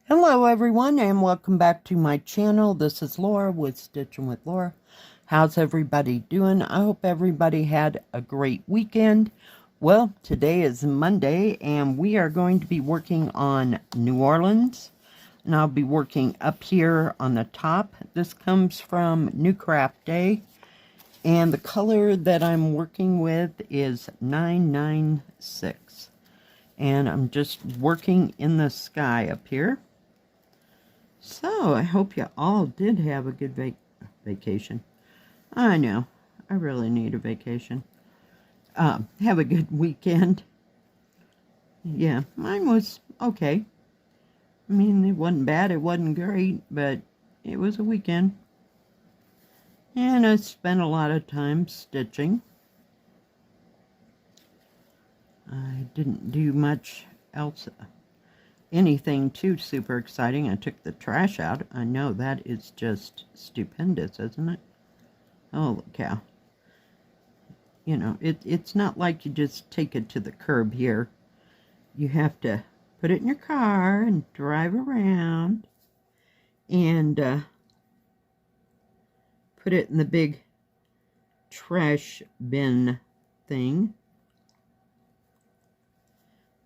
Hello everyone and welcome back to my channel. This is Laura with Stitchin with Laura. How's everybody doing? I hope everybody had a great weekend. Well, today is Monday and we are going to be working on New Orleans. And I'll be working up here on the top. This comes from NewCraftDay. And the color that I'm working with is 996. And I'm just working in the sky up here. So, I hope you all did have a good vacation. I know, I really need a vacation. Have a good weekend. Yeah, mine was okay. I mean, it wasn't bad, it wasn't great, but it was a weekend. And I spent a lot of time stitching. I didn't do much else. Anything too super exciting. I took the trash out. I know that is just stupendous, isn't it? Holy cow. You know, it's not like you just take it to the curb here. You have to put it in your car and drive around and put it in the big trash bin thing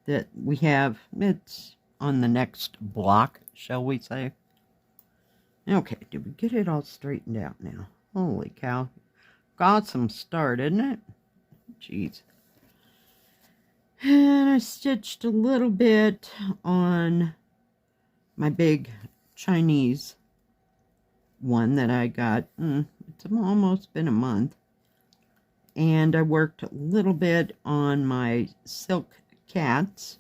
that we have. It's on the next block, shall we say. Okay, did we get it all straightened out now? Holy cow. Got some start, isn't it? Jeez. And I stitched a little bit on my big Chinese one that I got. It's almost been a month. And I worked a little bit on my silk cats.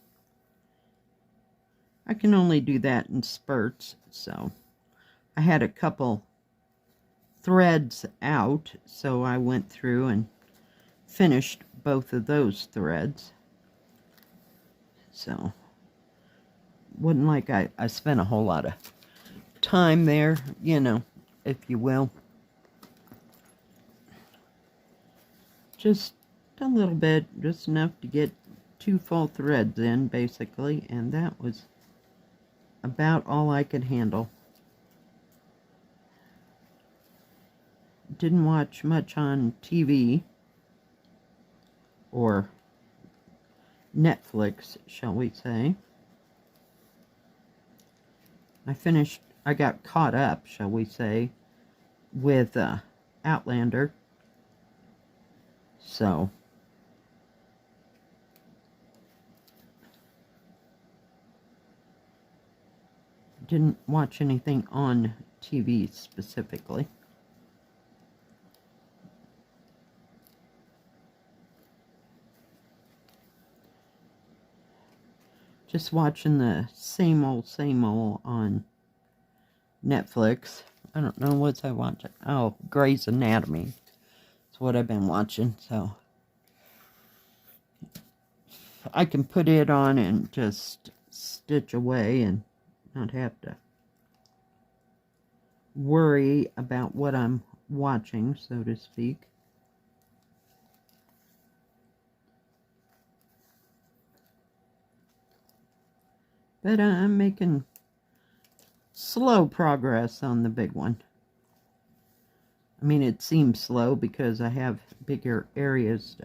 I can only do that in spurts, so I had a couple threads out, so I went through and finished both of those threads. So, wasn't like I spent a whole lot of time there, you know, if you will. Just a little bit, just enough to get 2 full threads in, basically, and that was about all I could handle. Didn't watch much on TV or Netflix, shall we say. I got caught up, shall we say, with Outlander. So, didn't watch anything on TV specifically. Just watching the same old on Netflix. I don't know what's I watching. Oh, Grey's Anatomy. That's what I've been watching, so I can put it on and just stitch away and not have to worry about what I'm watching, so to speak. But I'm making slow progress on the big one. I mean, it seems slow because I have bigger areas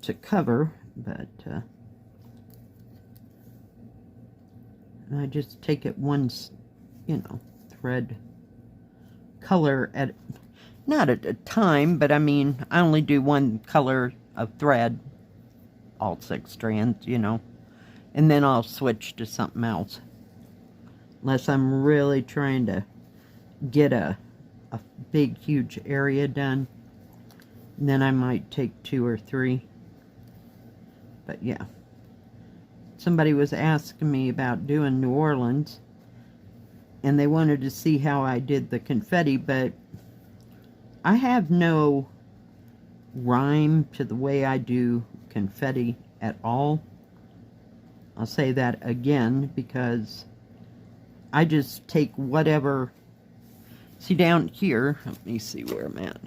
to cover, but and I just take it one, you know, thread color at, not at a time, but I mean, I only do one color of thread, all 6 strands, you know, and then I'll switch to something else. Unless I'm really trying to get a big, huge area done, and then I might take 2 or 3. But yeah. Somebody was asking me about doing New Orleans, and they wanted to see how I did the confetti, but I have no rhyme to the way I do confetti at all. I'll say that again because I just take whatever. See down here, let me see where I'm at.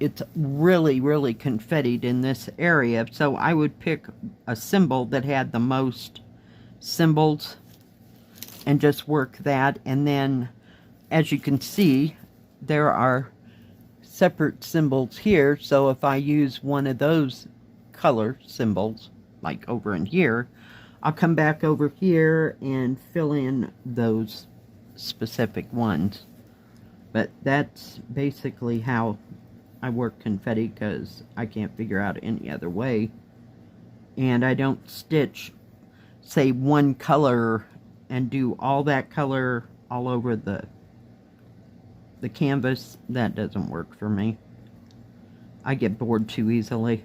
It's really, really confettied in this area, so I would pick a symbol that had the most symbols and just work that. And then, as you can see, there are separate symbols here. So if I use one of those color symbols, like over in here, I'll come back over here and fill in those specific ones. But that's basically how I work confetti, because I can't figure out any other way. And I don't stitch, say, one color and do all that color all over the canvas. That doesn't work for me. I get bored too easily,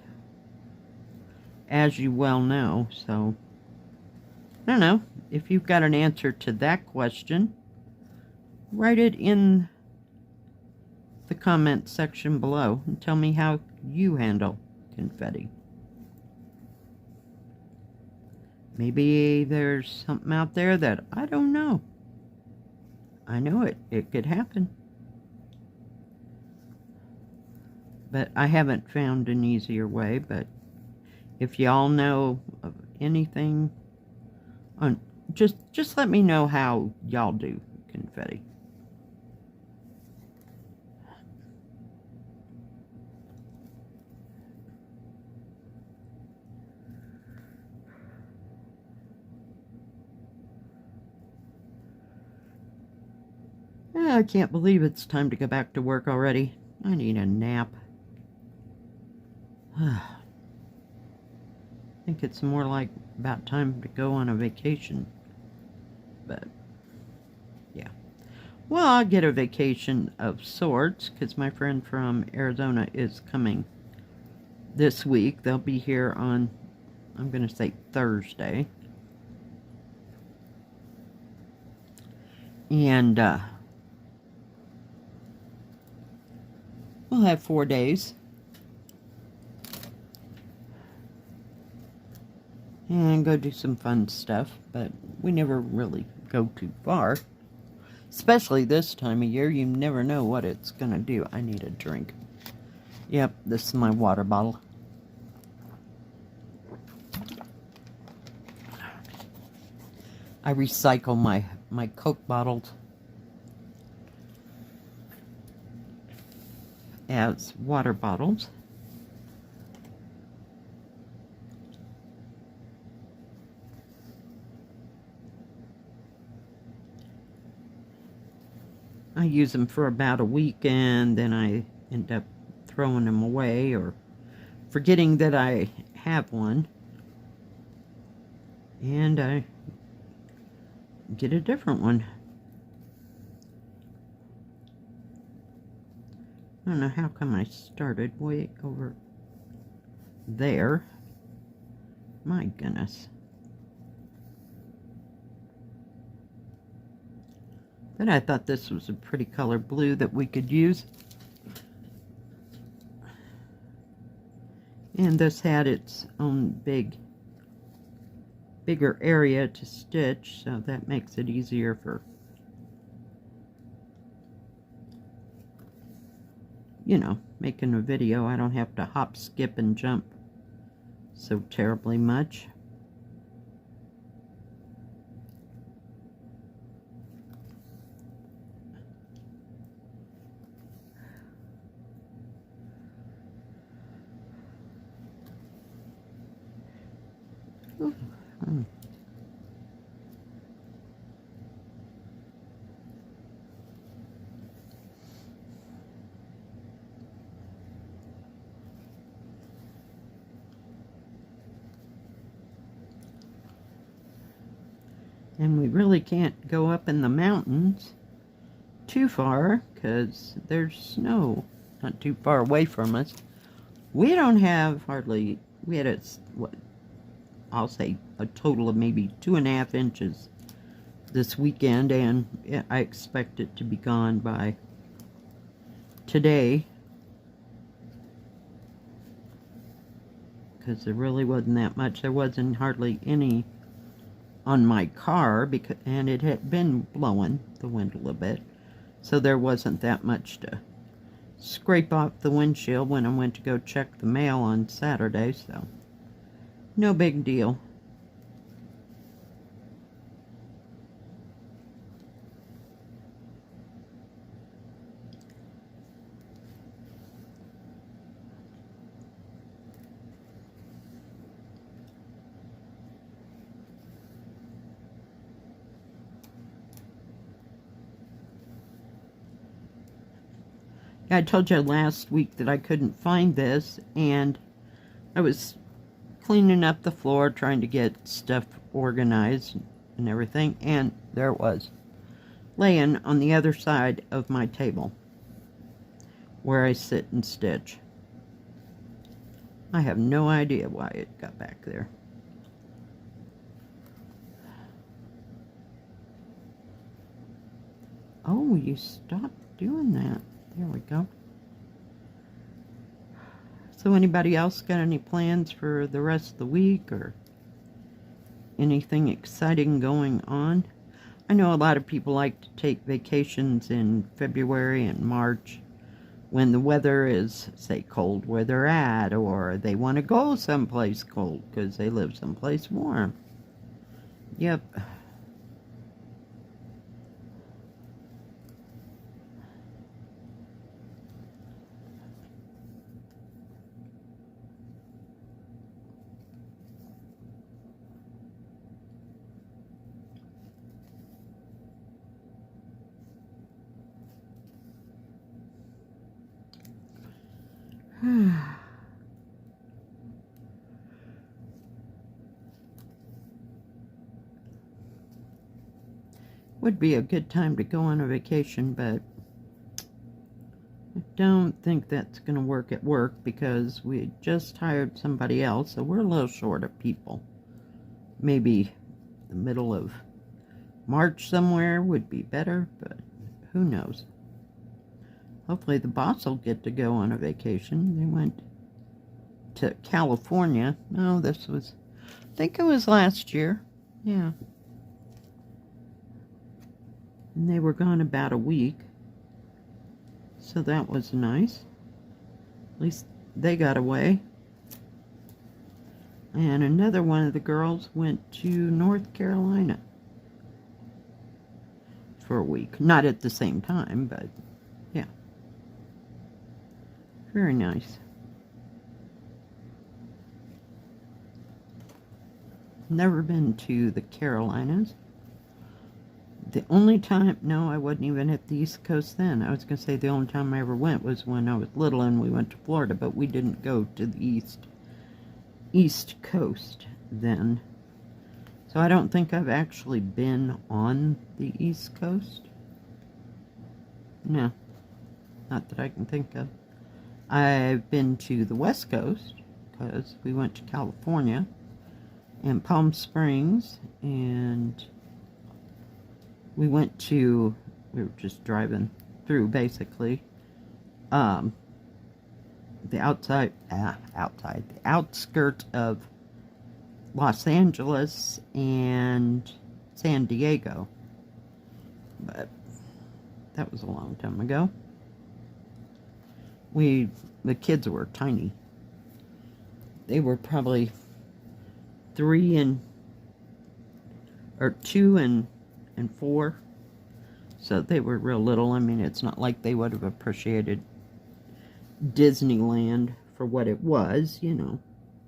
as you well know. So I don't know if you've got an answer to that question. Write it in the comment section below and tell me how you handle confetti. Maybe there's something out there that I don't know. I know it could happen. But I haven't found an easier way. But if y'all know of anything, just let me know how y'all do confetti. I can't believe it's time to go back to work already. I need a nap. I think it's more like about time to go on a vacation. But, yeah. Well, I'll get a vacation of sorts, because my friend from Arizona is coming this week. They'll be here on, I'm going to say, Thursday. And, we'll have 4 days. And go do some fun stuff, but we never really go too far. Especially this time of year, you never know what it's gonna do. I need a drink. Yep, this is my water bottle. I recycle my Coke bottles as water bottles. I use them for about a week, and then I end up throwing them away or forgetting that I have one, and I get a different one. I don't know how come I started way over there. My goodness. But I thought this was a pretty color blue that we could use. And this had its own bigger area to stitch, so that makes it easier for, you know, making a video. I don't have to hop, skip, and jump so terribly much. And we really can't go up in the mountains too far because there's snow not too far away from us. We don't have hardly, we had what I'll say a total of maybe 2.5 inches this weekend, and I expect it to be gone by today, because there really wasn't that much. There wasn't hardly any on my car, and it had been blowing the wind a little bit, so there wasn't that much to scrape off the windshield when I went to go check the mail on Saturday, so no big deal. I told you last week that I couldn't find this, and I was cleaning up the floor, trying to get stuff organized and everything, and there it was, laying on the other side of my table where I sit and stitch. I have no idea why it got back there. Oh, you stopped doing that. There we go. So anybody else got any plans for the rest of the week or anything exciting going on? I know a lot of people like to take vacations in February and March when the weather is, say, cold where they're at, or they want to go someplace cold because they live someplace warm. Yep. Would be a good time to go on a vacation, but I don't think that's going to work at work because we just hired somebody else, so we're a little short of people. Maybe the middle of March somewhere would be better, but who knows. Hopefully the boss will get to go on a vacation. They went to California. No, this was, I think it was last year. Yeah. And they were gone about a week. So that was nice. At least they got away. And another one of the girls went to North Carolina for a week. Not at the same time, but yeah. Very nice. Never been to the Carolinas. The only time, no, I wasn't even at the East Coast then. I was going to say the only time I ever went was when I was little and we went to Florida, but we didn't go to the East Coast then. So I don't think I've actually been on the East Coast. No, not that I can think of. I've been to the West Coast because we went to California and Palm Springs, and we were just driving through basically the outskirts of Los Angeles and San Diego. But that was a long time ago. The kids were tiny. They were probably 2 and 4. So they were real little. I mean, it's not like they would have appreciated Disneyland for what it was, you know,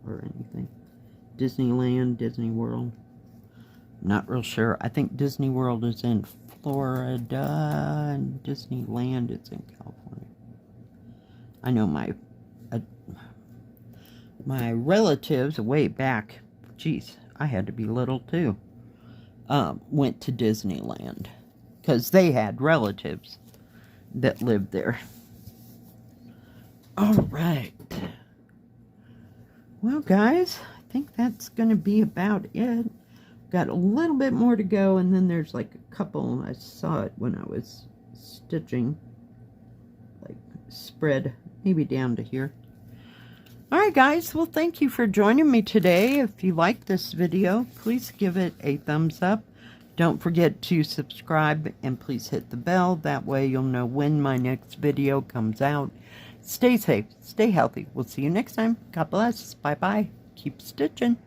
or anything. Disneyland, Disney World. I'm not real sure. I think Disney World is in Florida and Disneyland is in California. I know my relatives way back, geez, I had to be little too, went to Disneyland because they had relatives that lived there. All right. Well, guys, I think that's going to be about it. Got a little bit more to go, and then there's like a couple, I saw it when I was stitching, like spread maybe down to here. Alright guys, well thank you for joining me today. If you like this video, please give it a thumbs up. Don't forget to subscribe and please hit the bell. That way you'll know when my next video comes out. Stay safe, stay healthy. We'll see you next time. God bless. Bye bye. Keep stitching.